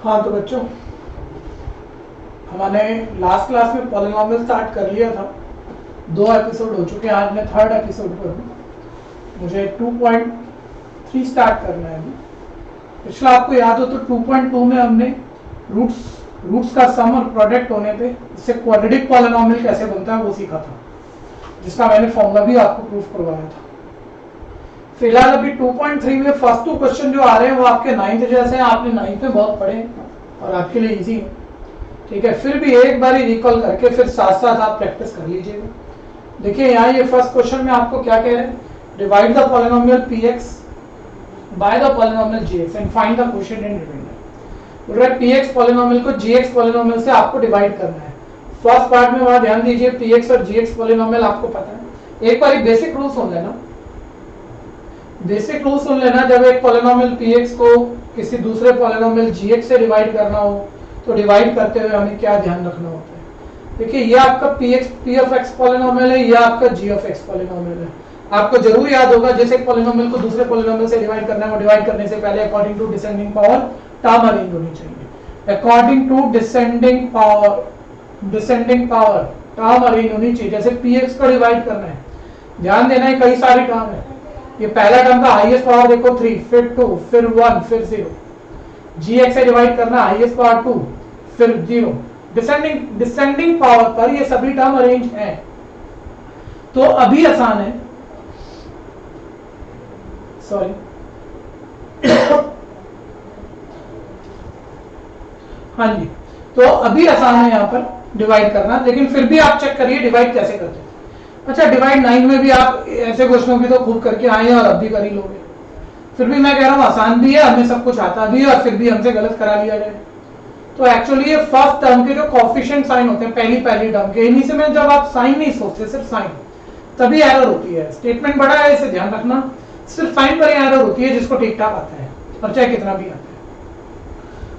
हाँ तो बच्चों, हमने लास्ट क्लास में पॉलिनॉमियल स्टार्ट कर लिया था। 2 एपिसोड हो चुके हैं, आज मैं 3rd एपिसोड पर हूँ। मुझे 2.3 स्टार्ट करना है अभी। पिछला आपको याद हो तो 2.2 में हमने रूट्स का सम और प्रोडक्ट होने पे इससे क्वाड्रेटिक पॉलिनॉमियल कैसे बनता है वो सीखा था, जिसका मैंने फॉर्मूला भी आपको प्रूफ करवाया था। फिलहाल अभी 2.3 में फर्स्ट 2 क्वेश्चन जो आ रहे हैं वो आपके 9th जैसे हैं। आपने 9th में बहुत पढ़े और आपके लिए इजी है, ठीक है। फिर भी एक बार रिकॉल करके फिर साथ साथ आप प्रैक्टिस कर लीजिएगा। देखिए यहाँ ये फर्स्ट क्वेश्चन में आपको क्या कह रहे हैं, divide the polynomial px by the polynomial gx and find the coefficient in remainder. बोल रहा है px पॉलिनोमियल को gx पॉलिनोमियल से आपको डिवाइड करना है। फर्स्ट पार्ट में वहां ध्यान दीजिए, px और gx पॉलिनोमियल आपको पता है। एक बार बेसिक रूल सुन लेना, बेसिक रूल सुन लेना। जब एक पॉलिनोमियल px को किसी दूसरे पॉलिनोमियल gx से डिवाइड करना हो तो डिवाइड करते हुए हमें क्या ध्यान रखना होता है। देखिए ये आपका p ऑफ x पॉलिनोमियल है, ये आपका g ऑफ x पॉलिनोमियल है। आपको जरूर याद होगा जिस एक पॉलिनोमियल को दूसरे पॉलिनोमियल से डिवाइड करना है वो डिवाइड करने से पहले according to descending power term arrange होनी चाहिए। According to descending power term arrange होनी चाहिए। जैसे px को डिवाइड करना है, ध्यान देना है कई सारे टर्म है। ये पहला टर्म का हाईएस्ट पावर देखो 3, फिर 2, फिर 1, फिर 0। gx से डिवाइड करना हाईएस्ट पावर 2, फिर 0। डिसेंडिंग पावर पर ये सभी टर्म अरेंज हैं। तो अभी आसान है, सॉरी हाँ जी, तो अभी आसान है यहाँ पर डिवाइड करना, लेकिन फिर भी आप चेक करिए डिवाइड कैसे करते हैं। अच्छा, डिवाइड 9 में भी आप ऐसे क्वेश्चनों की तो खूब करके आए हैं और अब भी कर ही लोगे। फिर भी मैं कह रहा हूँ आसान भी है, हमें सब कुछ आता भी है और फिर भी हमसे गलत करा लिया जाए। तो एक्चुअली ये फर्स्ट टर्म के जो कोएफिशिएंट साइन होते हैं पहली टर्म के, इन्हीं से में जब आप साइन नहीं सोचते, सिर्फ साइन, तभी एरर होती है। स्टेटमेंट बड़ा है, इसे ध्यान रखना, सिर्फ साइन पर एरर होती है जिसको ठीक ठाक आता है और चाहे कितना भी आता है।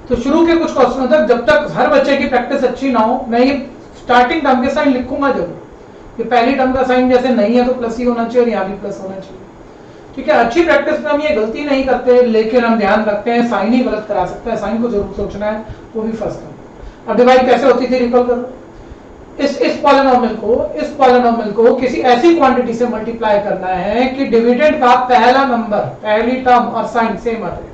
तो शुरू के कुछ क्वेश्चनों तक जब तक हर बच्चे की प्रैक्टिस अच्छी ना हो, मैं ये स्टार्टिंग टर्म के साइन लिखूंगा जरूर। ये पहली टर्म का साइन जैसे नहीं है तो प्लस ही होना चाहिए और यहाँ भी प्लस होना चाहिए, ठीक है। अच्छी प्रैक्टिस में हम ये गलती नहीं करते, लेकिन हम ध्यान रखते हैं साइन ही गलत करा सकता है, साइन को जरूर सोचना है, वो भी फर्स्ट टर्म। अब डिवाइड कैसे होती थी रिकॉल करो। इस पॉलिनोमियल को किसी ऐसी क्वांटिटी से मल्टीप्लाई करना है कि डिविडेंड का पहला नंबर, पहली टर्म और साइन सेम आ जाए।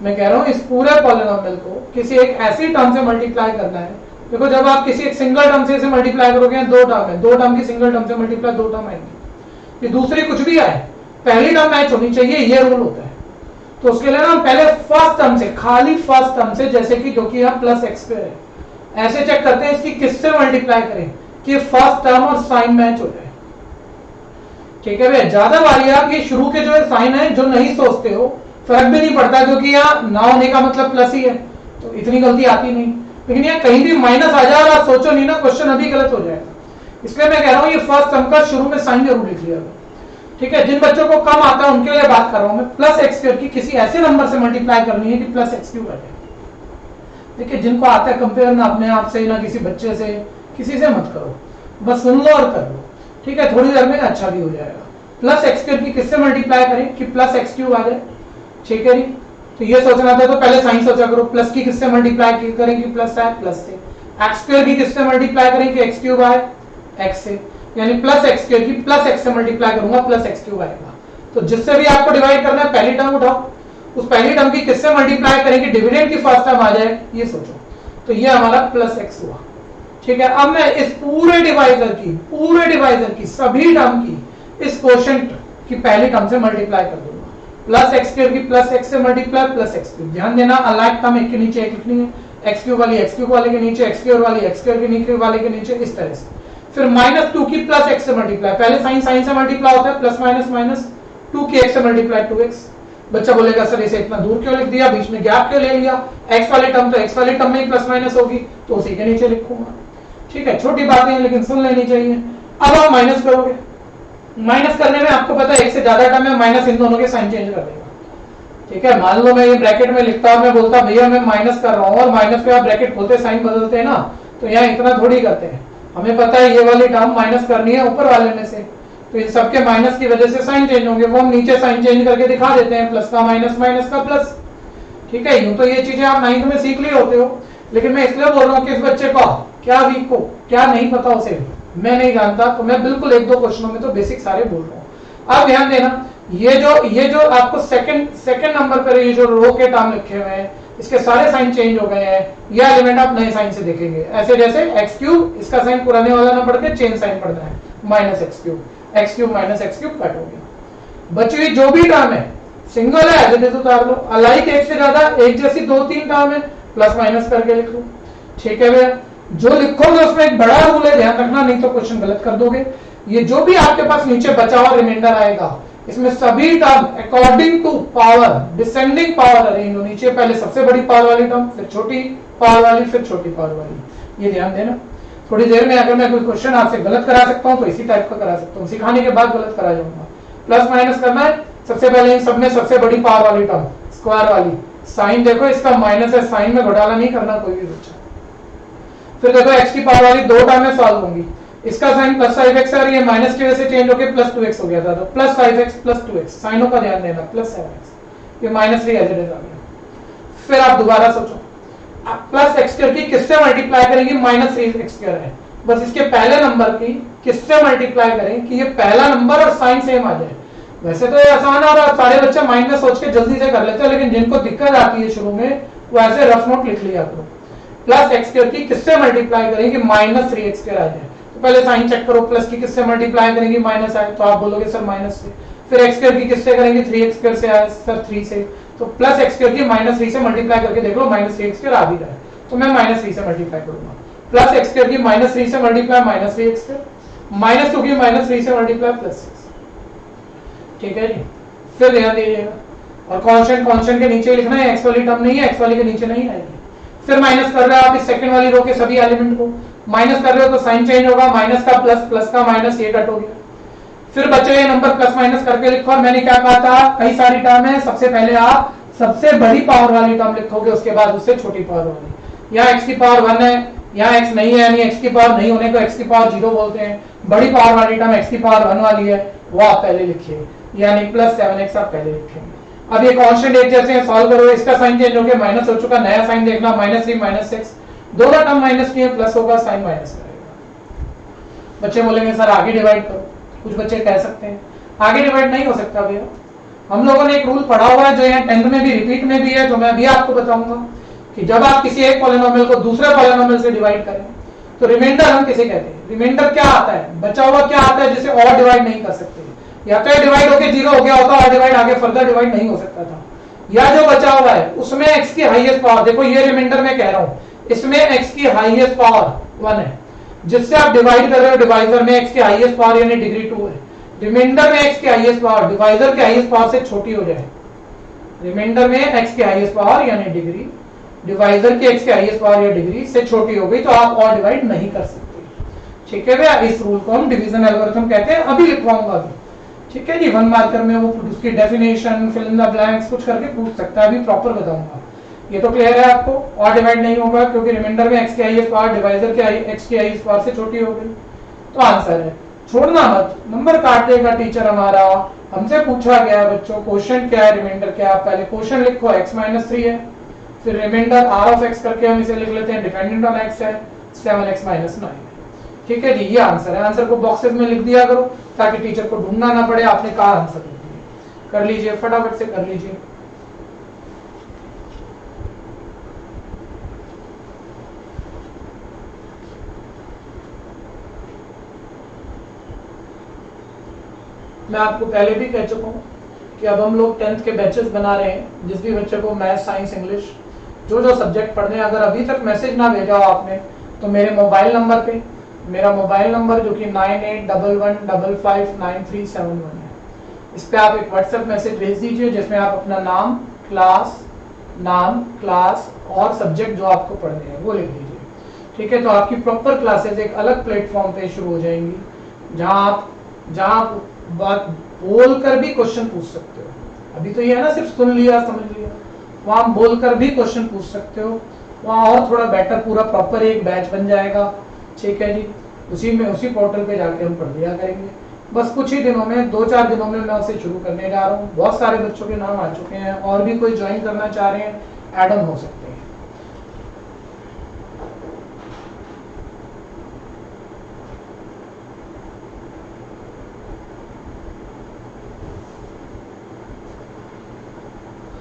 मैं कह रहा हूं इस पूरे पॉलिनोमियल को किसी एक ऐसी टर्म से मल्टीप्लाई करना है। देखो जब आप किसी एक सिंगल टर्म से इसे मल्टीप्लाई करोगे, 2 टर्म है, 2 टर्म की सिंगल टर्म से मल्टीप्लाई 2 टर्म आएंगे। ये दूसरी कुछ भी आए, पहली टर्म मैच होनी चाहिए, ये रूल होता है। तो उसके लिए ना हम पहले फर्स्ट टर्म से, खाली फर्स्ट टर्म से, जैसे कि जो कि यहाँ प्लस एक्स स्क्वायर है, ऐसे चेक करते हैं इसकी किससे मल्टीप्लाई करें कि फर्स्ट टर्म और साइन मैच हो जाए, ठीक है भैया। ज्यादा बारी आप ये शुरू के जो साइन है जो नहीं सोचते हो, फर्क भी नहीं पड़ता क्योंकि यहाँ ना होने का मतलब प्लस ही है, तो इतनी गलती आती नहीं। लेकिन यहाँ कहीं भी माइनस आ जाए और आप सोचो नहीं ना, क्वेश्चन अभी गलत हो जाएगा। इसलिए मैं कह रहा हूँ ये फर्स्ट टर्म का शुरू में साइन जरूर लिख लिया, ठीक है। जिन बच्चों को कम आता है उनके लिए बात कर रहा हूं मैं। प्लस एक्स स्क्वायर की किसी ऐसे नंबर से मल्टीप्लाई करनी है कि प्लस एक्स क्यूब आ जाए। देखिए जिनको आता है कंपेयर ना अपने आप से, ना किसी बच्चे से, किसी से मत करो, बस सुन लो और कर लो, ठीक है। थोड़ी देर में अच्छा भी हो जाएगा। प्लस एक्स स्क्वायर की किससे मल्टीप्लाई करें कि प्लस एक्स क्यूब आ जाए, ठीक है। तो ये सोचना था तो पहले साइन सोचा करो। प्लस की किससे मल्टीप्लाई करें कि प्लस आए, प्लस से। एक्स स्क्वायर की किससे मल्टीप्लाई करें कि एक्स क्यूब आए, एक्स से। यानी प्लस एक्स स्क्वायर की प्लस एक्स से मल्टीप्लाई करूंगा, प्लस एक्स क्यूब आएगा। तो जिससे भी आपको डिवाइड करना है पहली टर्म उठाओ, उस पहली टर्म की किससे मल्टीप्लाई करें कि डिविडेंड की फर्स्ट टर्म आ जाए, ये सोचो। तो ये हमारा प्लस एक्स हुआ, ठीक है। अब मैं इस पूरे डिवाइजर की सभी टर्म की इस कोशेंट की पहली टर्म से मल्टीप्लाई कर दूंगा। प्लस एक्स स्क्वायर की प्लस एक्स से मल्टीप्लाई, प्लस एक्स क्यूब। ध्यान देना अलाइक टर्म एक के नीचे एक लिखनी है, एक्स क्यूब वाली एक्स क्यूब वाले के नीचे, एक्स स्क्वायर वाली एक्स स्क्वायर के नीचे वाले के नीचे, इस तरह से। फिर -2 की प्लस एक्स से मल्टीप्लाई, पहले साइन से मल्टीप्लाई होता है, प्लस माइनस 2 की एक्स से मल्टीप्लाई 2x। बच्चा बोलेगा सर इसे इतना दूर क्यों लिख दिया, बीच में गैप क्यों ले लिया, एक्स वाले टर्म तो एक्स वाले टर्म में ही प्लस माइनस होगी तो उसी के नीचे लिखूंगा, ठीक है। छोटी बातें हैं लेकिन सुन लेनी चाहिए। अब आप माइनस करोगे, माइनस करने में आपको पता है एक से ज्यादा टर्म है, माइनस इन दोनों के साइन चेंज कर देगा, ठीक है। मान लो मैं ये ब्रैकेट में लिखता हूं, मैं बोलता भैया मैं माइनस कर रहा हूं, और माइनस पे आप ब्रैकेट खोलते साइन बदलते हैं ना, तो यहाँ इतना थोड़ी करते हैं। हमें पता है ये वाली टर्म माइनस करनी है ऊपर वाले में से, तो इन सबके माइनस की वजह से साइन चेंज होंगे, वो हम नीचे साइन चेंज करके दिखा देते हैं, प्लस का माइनस, माइनस का प्लस। ठीक है, यूं तो ये चीजें आप 9th में सीख लिए होते हो, लेकिन मैं इसलिए बोल रहा हूँ कि इस बच्चे को क्या वीक हो, क्या नहीं पता उसे, मैं नहीं जानता, तो मैं बिल्कुल 1-2 क्वेश्चनों में तो बेसिक सारे बोल रहा हूँ। अब ध्यान देना, ये जो आपको सेकंड नंबर पर ये जो रो के टर्म लिखे हुए हैं, इसके सारे साइन चेंज हो गए हैं, यह एलिमेंट आप नए साइन से देखेंगे, ऐसे जैसे एक्स क्यूब, इसका साइन पुराने वाला ना पढ़ के चेंज साइन पढ़ना है, minus X cube minus X cube cut हो गया। बची हुई जो भी टर्म है सिंगल है एज उतार लो, अलाइक एक से ज्यादा एक जैसी 2-3 टर्म है प्लस माइनस करके लिख लो। ठीक है भैया, जो लिखोगे उसमें एक बड़ा रूल है, ध्यान रखना, नहीं तो क्वेश्चन गलत कर दोगे। ये जो भी आपके पास नीचे बचा हुआ रिमाइंडर आएगा, इसमें सभी term according to power, descending power arrange हो, नीचे पहले सबसे बड़ी पावर वाली टर्म, फिर छोटी पावर वाली, फिर छोटी पावर वाली। ये ध्यान देना। थोड़ी देर में अगर मैं कोई क्वेश्चन आपसे गलत करा सकता हूं तो इसी टाइप का करा सकता हूं, सिखाने के बाद गलत करा जाऊंगा। प्लस माइनस करना है, सबसे पहले इन सब में सबसे बड़ी पावर वाली टर्म स्क्वायर वाली, साइन देखो इसका माइनस है, साइन में घोटाला नहीं करना कोई भी बच्चा। फिर देखो एक्स की पावर वाली 2 टर्म में सॉल्व होंगी, इसका साइन प्लस 5x है और ये माइनस की वजह से चेंज होकर प्लस 2x हो गया था, तो प्लस 5x प्लस 2x, साइनों का ध्यान देना, प्लस 7x, ये माइनस 3 एज इट इज आ गया। फिर आप दोबारा सोचो, प्लस एक्स स्क्वायर की किससे मल्टीप्लाई करेंगे, माइनस 3x स्क्वायर है, बस इसके पहले नंबर की किससे मल्टीप्लाई करें कि ये पहला नंबर और साइन सेम आ जाए। वैसे तो ये आसान है और सारे बच्चे माइंड में सोच के जल्दी से कर लेते हैं, लेकिन जिनको दिक्कत आती है शुरू में वो ऐसे रफ नोट लिख लिया करो। प्लस एक्स स्क्वायर की किससे मल्टीप्लाई करें कि माइनस 3x स्क्वायर आ जाए, तो पहले साइन चेक करो, प्लस की किससे मल्टीप्लाई करेंगे माइनस आए, तो आप बोलोगे सर माइनस से। फिर एक्स स्क्वायर की किससे करेंगे, 3x स्क्वायर से आए सर 3 से, तो प्लस एक्स स्क्वायर की माइनस 3 से मल्टीप्लाई करके देख लो माइनस 3x स्क्वायर आ भी रहा है, तो मैं माइनस 3 से मल्टीप्लाई करूंगा। प्लस एक्स स्क्वायर की माइनस 3 से multiply minus 3x square, minus 2 की माइनस 3 से मल्टीप्लाई प्लस 6। ठीक है जी, फिर ध्यान दीजिएगा, और कांस्टेंट के नीचे लिखना है, एक्स वाली टर्म नहीं है, एक्स वाली के नीचे नहीं आएगी। फिर माइनस कर रहे हो आप इस सेकंड वाली रो के सभी एलिमेंट को, माइनस कर रहे हो तो साइन चेंज होगा, माइनस का प्लस, प्लस का माइनस, ये कट हो गया। फिर बचे ये नंबर प्लस माइनस करके लिखो, और मैंने क्या कहा था, कई सारी टर्म है, सबसे पहले आप सबसे बड़ी पावर वाली टर्म लिखोगे, उसके बाद उससे छोटी पावर वाली। यहाँ एक्स की पावर 1 है, यहाँ एक्स नहीं है, यानी एक्स की पावर नहीं होने को एक्स की पावर 0 बोलते हैं। बड़ी पावर वाली टर्म एक्स की पावर 1 वाली है, वो आप पहले लिखिए, यानी प्लस 7x आप पहले लिखेंगे। अब ये कांस्टेंट एक जैसे हैं, सॉल्व करो, इसका साइन चेंज हो गया, माइनस हो चुका, नया साइन देखना, -3 -6, दोनों टर्म माइनस की है, प्लस होगा, साइन माइनस करेगा। बच्चे बोलेंगे सर आगे डिवाइड करो, कुछ बच्चे कह सकते हैं आगे डिवाइड नहीं हो सकता भैया, हम लोगों ने एक रूल पढ़ा हुआ है जो यहाँ 10th में भी रिपीट में भी है, जो मैं अभी आपको बताऊंगा कि जब आप किसी एक पॉलिनोमियल को दूसरे पॉलिनोमियल से डिवाइड करें तो रिमाइंडर हम किसे कहते हैं, रिमाइंडर क्या आता है, बचा हुआ क्या आता है जिसे और डिवाइड नहीं कर सकते, या तो डिवाइड होके 0 हो गया होता और डिवाइड आगे फर्दर डिवाइड नहीं हो सकता था, या जो बचा हुआ है उसमें x की हाईएस्ट पावर, देखो ये रिमाइंडर में कह रहा हूं, इसमें x की हाईएस्ट पावर 1 है, जिससे आप डिवाइड कर रहे हो, डिवाइजर में x की हाईएस्ट पावर यानी डिग्री 2 है, रिमाइंडर में x की हाईएस्ट पावर डिवाइजर की हाईएस्ट पावर से छोटी हो जाए, रिमाइंडर में x की हाईएस्ट पावर यानी डिग्री डिवाइजर की x की हाईएस्ट पावर या डिग्री से छोटी हो गई तो आप और डिवाइड नहीं कर सकते। ठीक है भैया, इस रूल को हम डिवीजन एल्गोरिथम कहते हैं, अभी लिखवाऊंगा अभी। ठीक है जी, 1 मार्कर में वो उसकी definition, fill in the blanks कुछ करके पूछ सकता है, अभी प्रॉपर बताऊंगा। ये तो क्लियर है आपको, और डिवाइड नहीं होगा क्योंकि रिमाइंडर में x की हाईएस्ट पावर डिवाइजर के x की हाईएस्ट पावर से छोटी हो गई, तो आंसर है। छोड़ना मत, नंबर काट देगा टीचर हमारा, हमसे पूछा गया बच्चों क्वेश्चन क्या है, रिमाइंडर क्या है, पहले क्वेश्चन लिखो x-3 है, फिर रिमाइंडर r ऑफ x करके हम इसे लिख लेते हैं, डिपेंडेंट ऑन x है 7x-9। ठीक है जी, ये आंसर है, आंसर को बॉक्सेस में लिख दिया करो ताकि टीचर को ढूंढना ना पड़े आपने कहा आंसर लिख दिया। कर लीजिए फटाफट से कर लीजिए। मैं आपको पहले भी कह चुका हूँ कि अब हम लोग 10th के बैचेस बना रहे हैं, जिस भी बच्चे को मैथ, साइंस, इंग्लिश जो सब्जेक्ट पढ़ने हैं, अगर अभी तक मैसेज ना भेजा हो आपने तो मेरे मोबाइल नंबर पे, मेरा मोबाइल नंबर जो कि 9811559371 है, इस पे आप एक व्हाट्सएप मैसेज भेज दीजिए जिसमें आप अपना नाम, क्लास और सब्जेक्ट जो आपको पढ़ने हैं वो लिख दीजिए। ठीक है, तो आपकी प्रॉपर क्लासेस एक अलग प्लेटफॉर्म पे शुरू हो जाएंगी जहां आप बात बोलकर भी क्वेश्चन पूछ सकते हो। अभी तो ये है ना सिर्फ सुन लिया समझ लिया, वहां बोलकर भी क्वेश्चन पूछ सकते हो, वहां और थोड़ा बेटर पूरा प्रॉपर एक बैच बन जाएगा। ठीक है जी, उसी पोर्टल पे जाके हम पढ़ लिया करेंगे। बस कुछ ही दिनों में, 2-4 दिनों में मैं उसे शुरू करने जा रहा हूँ। बहुत सारे बच्चों के नाम आ चुके हैं, और भी कोई ज्वाइन करना चाह रहे हैं ऐड ऑन हो सकते हैं।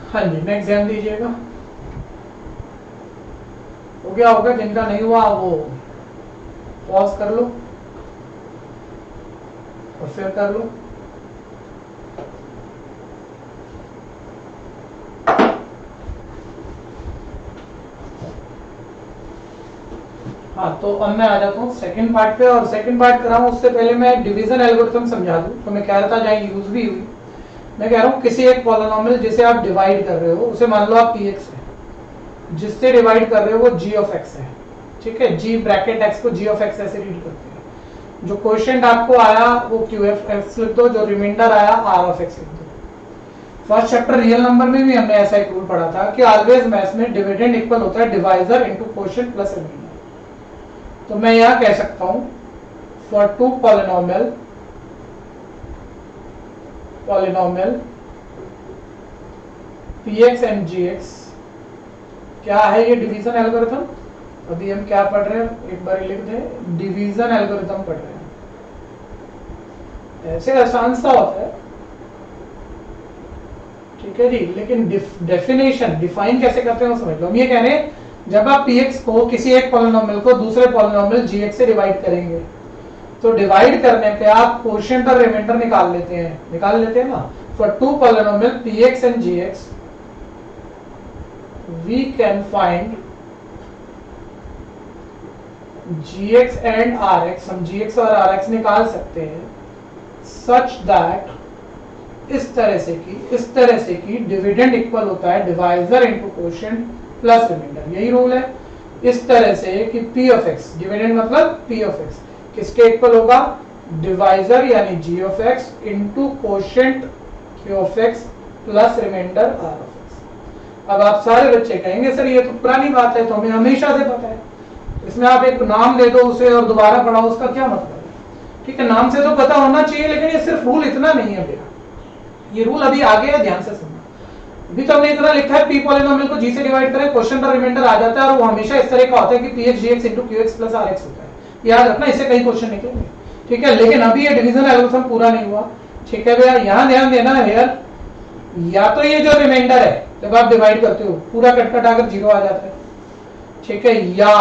हाँ जी, नेक्स्ट ध्यान दीजिएगा। हो गया होगा, जिनका नहीं हुआ वो पॉज कर लो और फिर कर लो। हाँ, तो अब मैं आ जाता हूँ सेकंड पार्ट पे, और सेकंड पार्ट कराऊँ उससे पहले मैं डिवीजन एल्गोरिथम समझा दूँ। तो मैं कह रहा था, जहाँ यूज भी हुई, मैं कह रहा हूँ किसी एक पॉलिनोमियल जिसे आप डिवाइड कर रहे हो, उसे मान लो आप px है, जिससे डिवाइड कर रहे हो वो g ऑफ x है, ठीक है। g ब्रैकेट x को g ऑफ x ऐसे रीड करते हैं। जो क्वेश्चन आपको आया वो qf लिख दो, जो रिमाइंडर आया r ऑफ x लिख दो। फर्स्ट चैप्टर रियल नंबर में भी हमने ऐसा एक रूल पढ़ा था कि ऑलवेज मैथ्स में डिविडेंड इक्वल होता है divisor into quotient plus remainder. तो मैं यहां कह सकता हूं for two polynomial px and gx, क्या है ये डिवीजन एल्गोरिथम। अभी हम क्या पढ़ रहे हैं, एक बार लिख दें, डिवीजन एल्गोरिथम पढ़ रहे हैं। ऐसे आसान सा होता है, ठीक है जी, लेकिन डेफिनेशन डिफाइन कैसे करते हैं वो समझ लो। हम ये कह रहे हैं जब आप px को किसी एक पॉलिनोमियल को दूसरे पॉलिनोमियल gx से डिवाइड करेंगे, तो डिवाइड करने पे आप क्वोशिएंट और रिमाइंडर निकाल लेते हैं ना। For two polynomial px and gx we can find gx and rx, हम gx और rx निकाल सकते हैं सच दैट इस तरह से कि डिविडेंड इक्वल होता है divisor into quotient plus remainder. यही रूल है। इस तरह से कि p ऑफ x, डिविडेंड मतलब p ऑफ x किसके इक्वल होगा, डिवाइजर यानी g of x into quotient q of x plus remainder r of x। अब आप सारे बच्चे कहेंगे सर ये तो पुरानी बात है, तो हमें हमेशा से पता है, इसमें आप एक नाम दे दो उसे और दोबारा पढ़ाओ, उसका क्या मतलब है। ठीक है, नाम से तो पता होना चाहिए, लेकिन ये सिर्फ रूल इतना नहीं है बेटा, ये रूल अभी आगे है, ध्यान से सुनना। अभी तो हमने इतना लिखा है p पॉलिनोमियल को g से डिवाइड करें, क्वेश्चन का रिमाइंडर आ जाता है, और वो हमेशा इस तरह का होता है कि px gx into qx plus rx होता है। याद रखना, इससे कई क्वेश्चन निकलेंगे, ठीक है। लेकिन अभी ये डिवीजन एल्गोरिथम पूरा नहीं हुआ, ठीक है भैया। यहां ध्यान देना है यार, या तो ये जो रिमाइंडर है जब आप डिवाइड करते हो पूरा कट कटाकर जीरो आ जाता है, ठीक है, या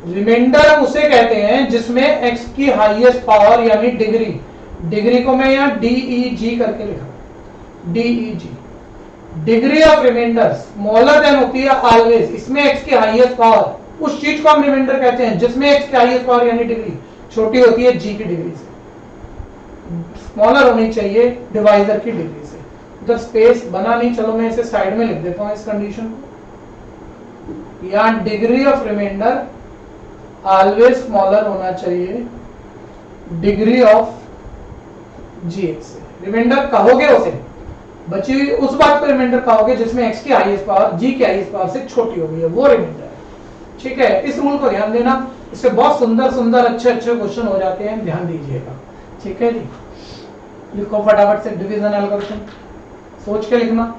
रिमाइंडर उसे कहते हैं जिसमें x की हाईएस्ट पावर यानी डिग्री को मैं यहाँ DEG करके लिखा हूं, DEG, degree of remainder smaller than होती है ऑलवेज, इसमें x की हाईएस्ट पावर, उस चीज को हम रिमाइंडर कहते हैं जिसमें x की हाईएस्ट पावर यानी डिग्री छोटी होती है g की डिग्री से, स्मॉलर होनी चाहिए डिवाइजर की डिग्री से। उधर स्पेस बना नहीं, चलो मैं इसे साइड में लिख देता हूं इस कंडीशन को। यहाँ degree of remainder always smaller होना चाहिए डिग्री ऑफ gx से। रिमाइंडर कहोगे उसे, बची हुई उस बात को रिमाइंडर कहोगे जिसमें x की हाईएस्ट पावर g की हाईएस्ट पावर से छोटी हो गई है, वो रिमाइंडर है, ठीक है। इस रूल को ध्यान देना, इससे बहुत सुंदर सुंदर अच्छे अच्छे क्वेश्चन हो जाते हैं, ध्यान दीजिएगा, ठीक है जी। लिखो फटाफट से डिवीजन एल्गोरिथम, सोच के लिखना,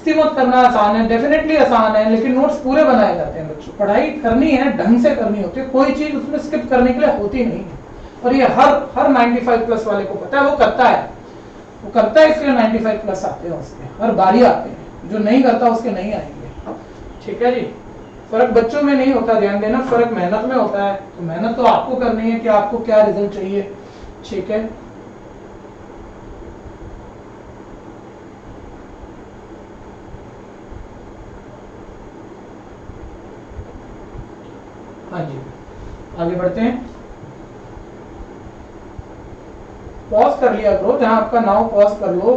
मत करना, आसान है, डेफिनेटली आसान है, लेकिन नोट्स पूरे बनाए जाते हैं बच्चों। पढ़ाई करनी है, ढंग से करनी होती है, कोई चीज उसमें स्किप करने के लिए होती नहीं है। और ये हर 95 प्लस वाले को पता है, वो करता है, इसलिए 95 प्लस आते हैं उसके, हर बारी आते हैं। जो नहीं करता उसके नहीं आएंगे, ठीक है जी। फर्क बच्चों में नहीं होता, ध्यान देना, फर्क मेहनत में होता है। तो मेहनत तो आपको करनी है कि आपको क्या रिजल्ट चाहिए, ठीक है। हाँ जी, आगे बढ़ते हैं। पॉज कर लिया करो, जहां आपका नाउ पॉज कर लो,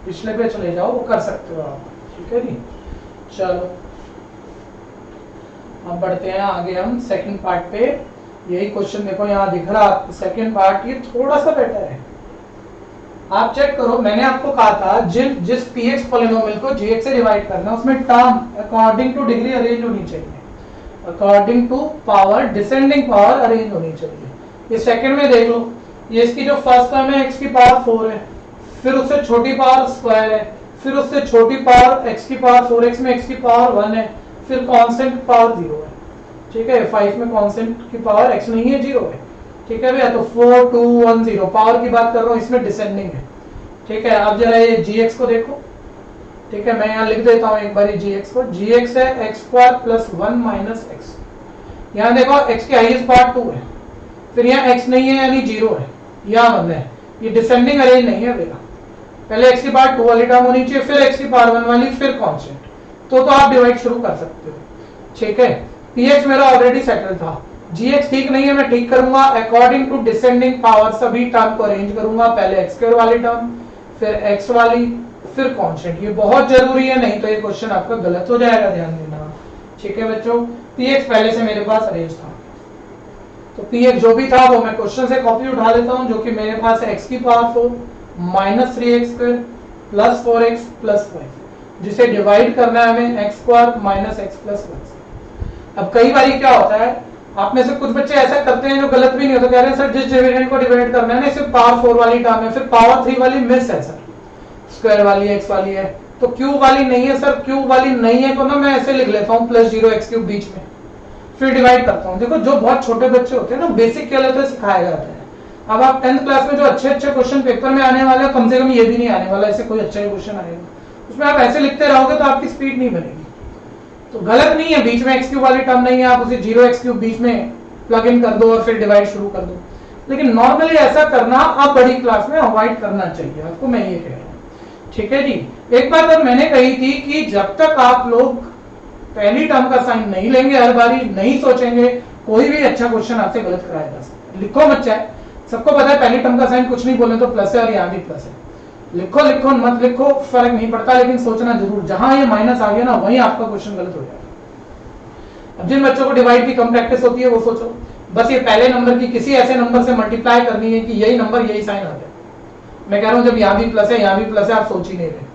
पिछले पे चले जाओ, वो कर सकते हो आप, ठीक है जी। चलो अब बढ़ते हैं आगे हम सेकंड पार्ट पे। यही क्वेश्चन देखो यहाँ दिख रहा आपको, सेकंड पार्ट ये थोड़ा सा बेटर है। आप चेक करो, मैंने आपको कहा था जिस px पॉलिनोमियल को gx से डिवाइड करना है उसमें term according to degree arrange होनी चाहिए, according to power descending power arrange होनी चाहिए। ये सेकंड में देख लो, ये इसकी जो फर्स्ट टर्म है x की पावर 4 है, फिर उससे छोटी पावर स्क्वायर है, फिर उससे छोटी पावर x की पावर 4x में x की पावर 1 है, फिर कांस्टेंट पावर 0 है। ठीक है, 5 में कांस्टेंट की पावर x नहीं है, 0 है। ठीक है भैया, तो 4 2 1 0 पावर की बात कर रहा हूँ, इसमें डिसेंडिंग है। ठीक है, अब जरा ये gx को देखो। ठीक है, मैं यहाँ लिख देता हूँ एक बार gx को। gx है x square plus 1 minus x. यहाँ देखो x की हाईएस्ट पार्ट 2 है, फिर यहाँ x नहीं है यानी 0 है, यहाँ 1 है। ये डिसेंडिंग अरेंज नहीं है भैया, पहले x की पावर 2 वाली टर्म होनी चाहिए, फिर x की पावर 1 वाली, फिर कांस्टेंट। तो आप डिवाइड शुरू कर सकते हो। ठीक है, px मेरा ऑलरेडी सेटल था। gx ठीक नहीं है, मैं ठीक करूंगा अकॉर्डिंग टू डिसेंडिंग पावर, सभी टर्म को अरेंज करूंगा। पहले x स्क्वायर वाली टर्म, फिर x वाली, फिर कांस्टेंट। ये बहुत जरूरी है, नहीं तो ये क्वेश्चन आपका गलत हो जाएगा, ध्यान देना। ठीक है बच्चों, px पहले से मेरे पास अरेंज था, तो px जो भी था वो मैं क्वेश्चन से कॉपी उठा लेता हूं, जो कि मेरे पास है x की power 4 minus 3x square plus 4x plus 5, जिसे डिवाइड करना है हमें x square minus x plus 1। अब कई बार क्या होता है, आप में से कुछ बच्चे ऐसा करते हैं जो गलत भी नहीं होता, कह रहे हैं सर जिस डिविडेंड को डिवाइड करना है ना, सिर्फ पावर 4 वाली टर्म है, फिर पावर 3 वाली मिस है सर, स्क्वायर वाली x वाली है, तो क्यूब वाली नहीं है सर। क्यूब वाली नहीं है तो ना मैं ऐसे लिख लेता हूँ प्लस 0x क्यूब बीच में, फिर डिवाइड करता हूँ। देखो जो बहुत छोटे बच्चे होते हैं ना, बेसिक क्या लेते हैं, सिखाया जाता है। अब आप 10th क्लास में जो अच्छे अच्छे क्वेश्चन पेपर में आने वाले, कम से कम ये भी नहीं आने वाला ऐसे कोई अच्छा क्वेश्चन आएगा, उसमें आप ऐसे लिखते रहोगे तो आपकी स्पीड नहीं बनेगी। तो गलत नहीं है, बीच में x क्यूब वाली टर्म नहीं है, आप उसे 0x क्यूब बीच में प्लग इन कर दो और फिर डिवाइड शुरू कर दो। लेकिन नॉर्मली ऐसा करना आप बड़ी क्लास में अवॉइड करना चाहिए आपको, मैं ये कह रहा हूँ। ठीक है जी, एक बात और मैंने कही थी कि जब तक आप लोग पहली टर्म का साइन नहीं लेंगे, हर बारी नहीं सोचेंगे, कोई भी अच्छा क्वेश्चन आपसे गलत कराया जा सकता है। लिखो मत चाहे, सबको पता है पहली टर्म का साइन कुछ नहीं बोले तो प्लस है और यहाँ भी प्लस है। लिखो लिखो मत लिखो फर्क नहीं पड़ता, लेकिन सोचना जरूर, जहां ये माइनस आ गया ना वहीं आपका क्वेश्चन गलत हो जाएगा। अब जिन बच्चों को डिवाइड की कम प्रैक्टिस होती है वो सोचो बस ये पहले नंबर की किसी ऐसे नंबर से मल्टीप्लाई करनी है कि यही नंबर यही साइन आ जाए। मैं कह रहा हूं जब यहाँ भी प्लस है यहाँ भी प्लस है, आप सोच ही नहीं रहे,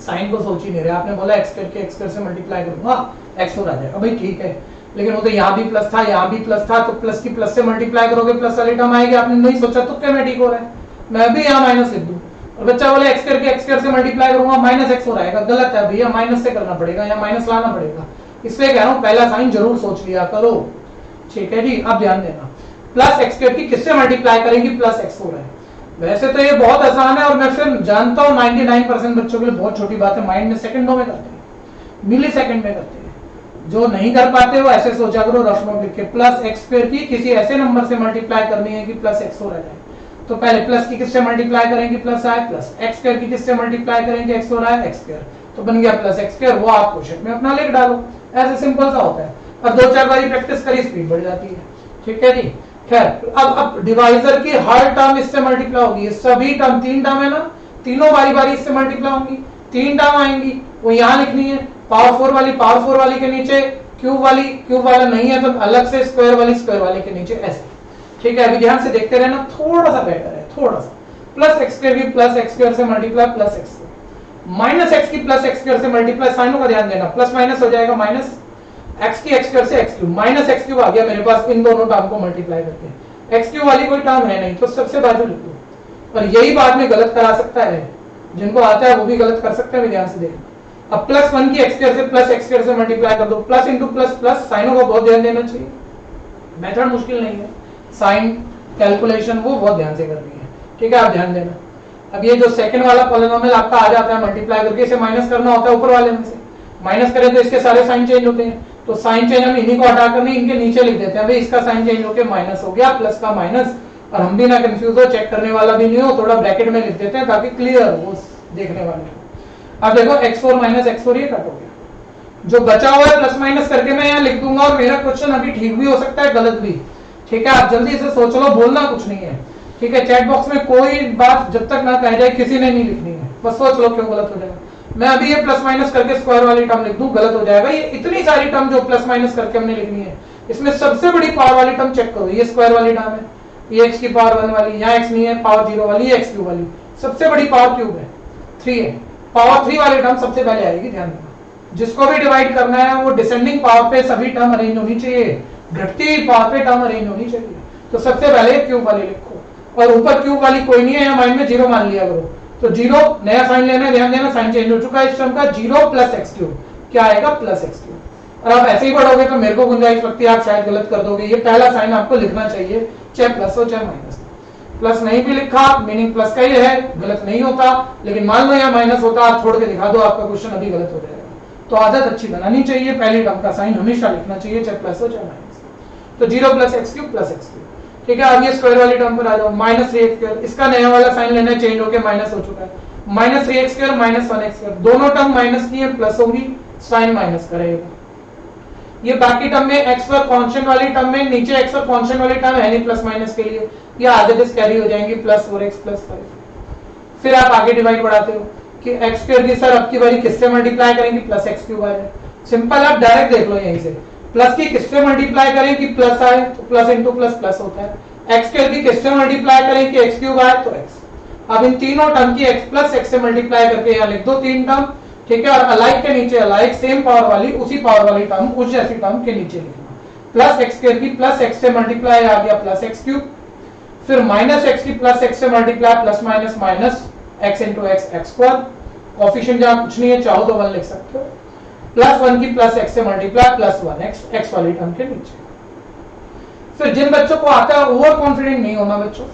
साइन को सोच ही नहीं रहे। आपने बोला एक्स करके एक्स से मल्टीप्लाई करूंगा एक्स हो जाएगा, भाई ठीक है, लेकिन वो तो यहाँ भी प्लस था यहाँ भी प्लस था, तो प्लस की प्लस से मल्टीप्लाई करोगे प्लस वाली टर्म आएगी। आपने नहीं सोचा तो क्या मैं ठीक हो रहा है, मैं भी यहाँ माइनस लिख दूं और बच्चा बोले एक्स करके एक्स से मल्टीप्लाई करूंगा माइनस एक्स हो जाएगा, गलत है भैया, माइनस से करना पड़ेगा या माइनस लाना पड़ेगा। इसलिए कह रहा हूँ पहला साइन जरूर सोच लिया करो। ठीक है जी, अब ध्यान देना, प्लस एक्स की किससे मल्टीप्लाई करेंगी, प्लस एक्स हो रहा है। वैसे तो ये बहुत आसान है और मैं फिर जानता हूँ 99% बच्चों के लिए बहुत छोटी बात है, माइंड में सेकंडों में करते हैं, मिली सेकंड में करते हैं। जो नहीं कर पाते वो ऐसे सोचा करो रफ नोट लिख के, प्लस एक्स स्क्वायर की किसी ऐसे नंबर से मल्टीप्लाई करनी है कि प्लस एक्स हो रहा है। तो पहले प्लस की किससे मल्टीप्लाई करेंगे, प्लस आए, प्लस एक्स स्क्वायर की किससे मल्टीप्लाई करेंगे, एक्स हो रहा है, एक्स स्क्वायर, तो बन गया प्लस एक्स स्क्वायर, वो आप क्वेश्चन में अपना लिख डालो, ऐसे सिंपल सा होता है। अब 2-4 बारी प्रैक्टिस करी स्पीड बढ़ जाती है। ठीक है जी, खैर अब डिवाइजर की हर टर्म इससे मल्टीप्लाई होगी, सभी टर्म 3 टर्म है ना, तीनों बारी बारी इससे मल्टीप्लाई होंगी, 3 टर्म आएंगी, वो यहाँ लिखनी है, पावर 4 वाली के नीचे, क्यूब वाला नहीं है तो अलग से स्क्वायर वाली के नीचे, ऐसे। ठीक है, अभी ध्यान से देखते रहना, थोड़ा सा बेटर है, थोड़ा सा। प्लस एक्स स्क्वायर की प्लस एक्स स्क्वायर से multiply plus X, minus X की प्लस एक्स स्क्वायर से मल्टीप्लाई, साइनों का ध्यान देना, प्लस माइनस हो जाएगा, माइनस एक्स की एक्स स्क्वायर से X cube, minus X cube आ गया मेरे पास इन दोनों टर्म को मल्टीप्लाई करके। एक्स क्यूब वाली कोई टर्म है नहीं तो सबसे बाजू लिख दो, और यही बात में गलत करा सकता है, जिनको आता है वो भी गलत कर सकते हैं, ध्यान से देखना। अब प्लस 1 की एक्स स्क्वायर से प्लस एक्स स्क्वायर से मल्टीप्लाई कर दो, प्लस इंटू प्लस प्लस, साइनों को बहुत ध्यान देना चाहिए, मेथड मुश्किल नहीं है, साइन कैलकुलेशन वो बहुत ध्यान से करनी है। ठीक है, आप ध्यान देना। अब ये जो सेकंड वाला पॉलिनोमियल आपका आ जाता है मल्टीप्लाई करके, इसे माइनस करना होता है ऊपर वाले में से, माइनस करें तो इसके सारे साइन चेंज होते हैं, तो साइन चेंज हम इन्हीं को हटा कर नहीं इनके नीचे लिख देते हैं, भाई इसका साइन चेंज होकर माइनस हो गया, प्लस का माइनस, और हम भी ना कंफ्यूज हो, चेक करने वाला भी नहीं हो, थोड़ा ब्रैकेट में लिख देते हैं ताकि क्लियर हो देखने वाले को। अब देखो x4 माइनस x4 ये कट हो गया, जो बचा हुआ है प्लस माइनस करके मैं यहाँ लिख दूंगा, और मेरा क्वेश्चन अभी ठीक भी हो सकता है गलत भी। ठीक है, आप जल्दी से सोच लो, बोलना कुछ नहीं है। ठीक है, चैट बॉक्स में कोई बात जब तक ना कह जाए किसी ने नहीं लिखनी है, बस सोच लो क्यों गलत हो जाएगा। मैं अभी ये प्लस माइनस करके स्क्वायर वाली टर्म लिख दूं, गलत हो जाएगा। ये इतनी सारी टर्म जो प्लस माइनस करके हमने लिखनी है, इसमें सबसे बड़ी पावर वाली टर्म चेक करो, ये स्क्वायर वाली टर्म है, ये x की पावर 1 वाली, यहाँ x नहीं है, पावर 0 वाली, ये x क्यूब वाली, सबसे बड़ी पावर क्यूब है 3 है, पावर 3 वाली टर्म सबसे पहले आएगी, ध्यान देना। जिसको भी डिवाइड करना है वो डिसेंडिंग पावर पे सभी टर्म अरेंज होनी चाहिए, घटती पावर पे टर्म अरेंज होनी चाहिए। तो सबसे पहले क्यूब वाली लिखो, और ऊपर क्यूब वाली कोई नहीं है, या माइंड में 0 मान लिया करो, तो जीरो नया साइन लेना है, ध्यान देना साइन चेंज हो चुका है इस टर्म का, जीरो प्लस एक्स क्यूब क्या आएगा प्लस एक्स क्यूब। और आप ऐसे ही पढ़ोगे तो मेरे को गुंजाइश लगती है आप शायद गलत कर दोगे। ये पहला साइन आपको लिखना चाहिए, चाहे प्लस हो चाहे माइनस। प्लस नहीं भी लिखा मीनिंग प्लस का ही है, गलत नहीं होता। लेकिन मान लो यहाँ माइनस होता, आप छोड़ के दिखा दो, आपका क्वेश्चन अभी गलत हो जाएगा। तो आदत अच्छी बनानी चाहिए, पहली टर्म का साइन हमेशा लिखना चाहिए, चाहे प्लस हो चाहे माइनस। तो zero plus x cube plus x cube, ठीक है। अब ये स्क्वायर वाली टर्म पर आ जाओ, माइनस 3x², इसका नया वाला साइन लेना है, चेंज होकर माइनस हो चुका है, माइनस 3x² माइनस 1x², दोनों टर्म माइनस की है, प्लस होगी, साइन माइनस करेगा। ये बाकी टर्म में एक्स पर कांस्टेंट वाली टर्म में नीचे एक्स पर कांस्टेंट वाली टर्म है नहीं प्लस माइनस के लिए, ये आगे कैरी हो जाएंगी, प्लस 4x प्लस 5। फिर आप आगे डिवाइड बढ़ाते हो कि x² की सर अब की बारी किससे मल्टीप्लाई करेंगे, प्लस x³ आ जाए। सिंपल, आप डायरेक्ट देख लो यहीं से, प्लस की किससे मल्टीप्लाई करें कि प्लस आए, तो प्लस इंटू प्लस प्लस होता है। x² की किससे मल्टीप्लाई करें कि x³ आए तो x। अब इन तीनों टर्म की x प्लस x से मल्टीप्लाई करके यहाँ लिख दो तीन टर्म, ठीक है। और अलाइक के नीचे अलाइक, सेम पावर वाली उसी पावर वाली टर्म उस जैसी टर्म के नीचे लिखना, प्लस x² की प्लस x से मल्टीप्लाई आ गया प्लस x³, फिर माइनस x की प्लस x से multiply plus minus minus x into x x², coefficient जहां कुछ नहीं है चाहो तो 1 लिख सकते हो, प्लस 1 की प्लस x से मल्टीप्लाई प्लस 1x x वाली टर्म के नीचे। फिर जिन बच्चों को आता है, ओवर कॉन्फिडेंट नहीं होना बच्चों,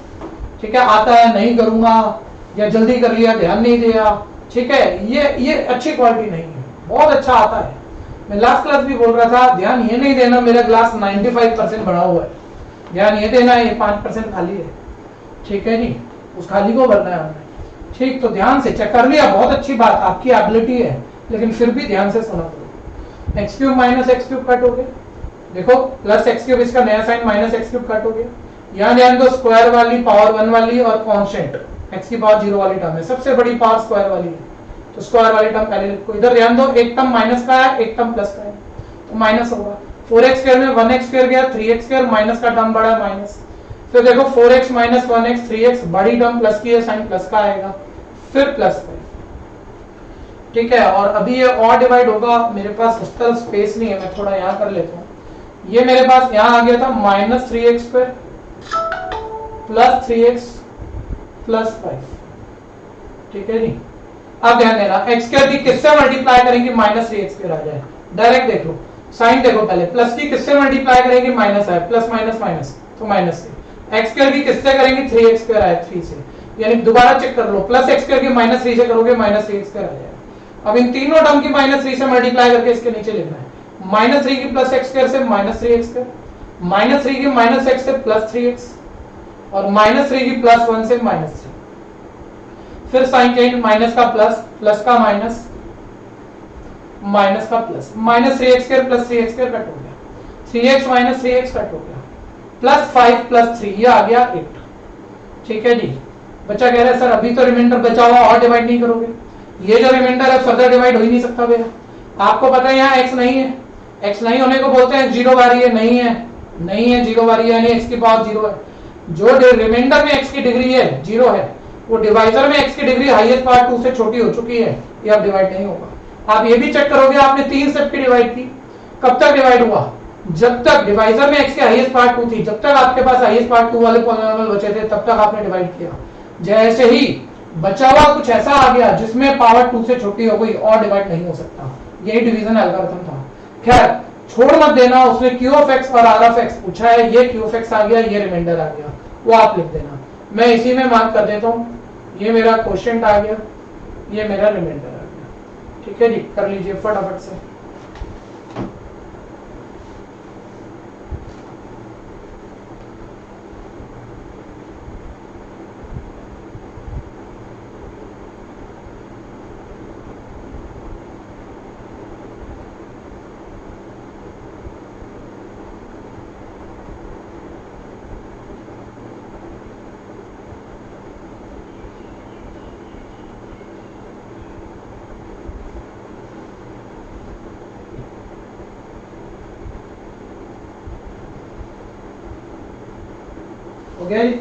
ठीक है। आता है नहीं करूंगा या जल्दी कर लिया ध्यान नहीं दिया, ठीक है, ये अच्छी क्वालिटी नहीं है। बहुत अच्छा आता है, मैं लास्ट क्लास भी बोल रहा था, ध्यान ये नहीं देना मेरा ग्लास 95% भरा हुआ है, ध्यान ये देना ये 5% खाली है, ठीक है जी, उस खाली को भरना है हमने, ठीक। तो ध्यान से चेक कर लिया, बहुत अच्छी बात, आपकी एबिलिटी है, लेकिन फिर भी ध्यान से सुना करो। x³ माइनस x³ कट हो गया, देखो प्लस x³, इसका नया साइन माइनस x³ कट हो गया। यहाँ ध्यान दो, स्क्वायर वाली पावर 1 वाली और कांस्टेंट x की पावर 0 वाली टर्म है, सबसे बड़ी पावर स्क्वायर वाली है, तो स्क्वायर वाली टर्म पहले लिखो। इधर ध्यान दो, एक टर्म माइनस का है एक टर्म प्लस का है, तो माइनस होगा। 4x² में 1x² गया, 3x² माइनस का टर्म बड़ा माइनस, फिर देखो 4x माइनस 1x 3x बड़ी टर्म प्लस की है, साइन प्लस का आएगा, फिर प्लस 5, ठीक है। और अभी ये और डिवाइड होगा, मेरे पास उस तरह स्पेस नहीं है, मैं थोड़ा यहाँ कर लेता हूँ। ये मेरे पास यहाँ आ गया था minus 3x² plus 3x plus 5, ठीक है जी। अब ध्यान देना, x² की किससे मल्टीप्लाई करेंगे माइनस 3x² आ जाए, डायरेक्ट देख लो, साइन देखो पहले, प्लस की किससे मल्टीप्लाई करेंगे माइनस आए, प्लस माइनस माइनस तो माइनस से। x² की किससे करेंगे 3x² आए 3 से, यानी दोबारा चेक कर लो, प्लस x² की माइनस 3 से करोगे माइनस 3x² आ जाएगा। अब इन तीनों टर्म की माइनस 3 से मल्टीप्लाई करके इसके नीचे लिखना है, माइनस 3 की प्लस x² से माइनस 3x², माइनस 3 की माइनस x से प्लस 3x, और माइनस 3 की प्लस 1 से माइनस 3, फिर साइन चेंज, माइनस का प्लस, प्लस का माइनस, माइनस का plus, minus 3x² plus 3x² cut हो गया, 3x माइनस 3x कट हो गया, प्लस 5 प्लस 3 ये आ गया 8, ठीक है जी। बच्चा कह रहा है सर अभी तो रिमाइंडर बचा हुआ और डिवाइड नहीं करोगे, ये जो रिमाइंडर है फर्दर डिवाइड हो ही नहीं सकता भैया, आपको पता है यहाँ x नहीं है, x नहीं होने को बोलते हैं जीरो बारी है, नहीं है, नहीं है जीरो बारी है, यानी x की पावर 0 है, जो रिमाइंडर में x की डिग्री है 0 है, वो डिवाइजर में x की डिग्री हाईएस्ट पावर 2 से छोटी हो चुकी है, ये अब डिवाइड नहीं होगा। आप ये भी चेक करोगे, आपने 3 स्टेप की डिवाइड की, कब तक डिवाइड हुआ, जब तक डिवाइजर में x की हाईएस्ट पावर 2 थी, जब तक आपके पास हाईएस्ट पावर 2 वाले पॉलिनोमियल बचे थे तब तक आपने डिवाइड किया। जैसे ही बचा हुआ कुछ ऐसा आ गया जिसमें पावर 2 से छोटी हो गई और डिवाइड नहीं हो सकता, यही डिवीजन एल्गोरिथम था। खैर छोड़ मत देना, उसने q ऑफ x और r ऑफ x पूछा है, ये q ऑफ x आ गया, ये रिमाइंडर आ गया, वो आप लिख देना, मैं इसी में मार्क कर देता हूँ, ये मेरा क्वोशिएंट आ गया, ये मेरा रिमाइंडर आ गया, ठीक है जी। कर लीजिए फटाफट से। हो गया जी।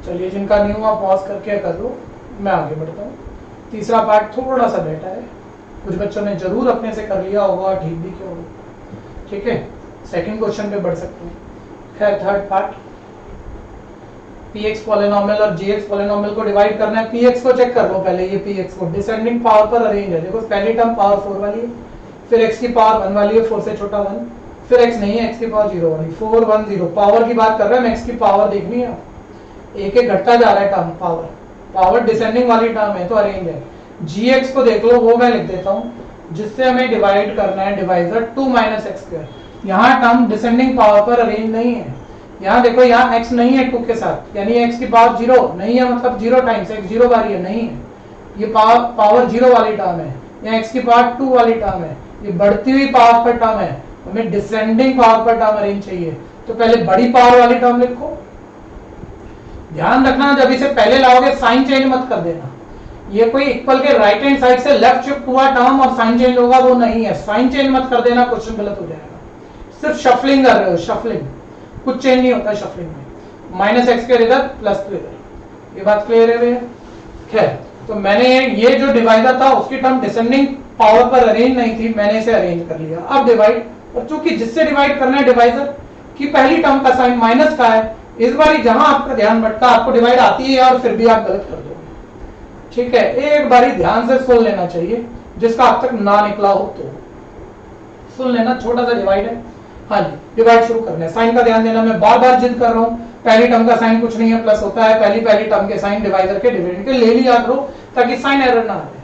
चलिए जिनका नहीं हुआ पॉज करके कर लो, मैं आगे बढ़ता हूँ। तीसरा पार्ट थोड़ा सा बेटा है, कुछ बच्चों ने जरूर अपने से कर लिया होगा, ठीक भी क्यों हो। ठीक है, सेकंड क्वेश्चन पे बढ़ सकते हैं। खैर थर्ड पार्ट, px पॉलिनोमियल और gx पॉलिनोमियल को डिवाइड करना है। px को चेक कर लो पहले, ये px को डिसेंडिंग पावर पर अरेंज है। देखो पहली टर्म पावर 4 वाली है, फिर x की पावर 1 वाली है, 4 से छोटा 1, फिर x नहीं है, x की पावर 0 वाली, 4 1 0 पावर की बात कर रहे हैं, x की पावर देखनी है, एक एक घटता जा रहा है टर्म, पावर डिसेंडिंग वाली टर्म है तो अरेंज है। gx को देख लो, वो मैं लिख देता हूँ, जिससे हमें डिवाइड करना है डिवाइजर 2 माइनस एक्स स्क्वायर। यहाँ टर्म डिसेंडिंग पावर पर अरेंज नहीं है। यहाँ देखो, यहाँ x नहीं है 2 के साथ, यानी x की पावर 0 नहीं है, मतलब 0 टाइम्स x 0 बारी है, नहीं है, ये पावर 0 वाली टर्म है। यहाँ x की पावर 2 वाली टर्म है, ये बढ़ती हुई पावर पर टर्म है, हमें डिसेंडिंग पावर पर टर्म अरेंज चाहिए। तो पहले बड़ी पावर वाली टर्म लिखो। ध्यान रखना, जब इसे पहले लाओगे साइन चेंज मत कर देना। ये कोई इक्वल के राइट हैंड साइड से लेफ्ट शिफ्ट हुआ टर्म और साइन चेंज होगा, वो नहीं है। साइन चेंज मत कर देना, क्वेश्चन गलत हो जाएगा। सिर्फ शफलिंग कर रहे हो, शफलिंग, कुछ चेंज नहीं होता शफलिंग में। माइनस एक्स स्क्वायर इधर, प्लस 2 इधर, ये बात क्लियर है भैया? खैर, तो मैंने ये जो डिवाइडर था उसकी टर्म डिसेंडिंग पावर पर अरेंज नहीं थी, मैंने इसे अरेंज कर लिया। अब डिवाइड, और चूंकि जिससे डिवाइड करना है डिवाइजर की पहली टर्म का साइन माइनस का है, इस बार जहां आपका ध्यान भटका, आपको डिवाइड आती है और फिर भी आप गलत कर दोगे। ठीक है, एक बारी ध्यान से सुन लेना चाहिए, जिसका अब तक ना निकला हो तो सुन लेना। छोटा सा डिवाइड है, हाँ जी, डिवाइड शुरू करना है। साइन का ध्यान देना, मैं बार बार जिद कर रहा हूँ, पहली टर्म का साइन कुछ नहीं है, प्लस होता है। पहली टर्म के साइन डिवाइजर के डिविडेंड के ले लिया करो, ताकि साइन एरर ना आए।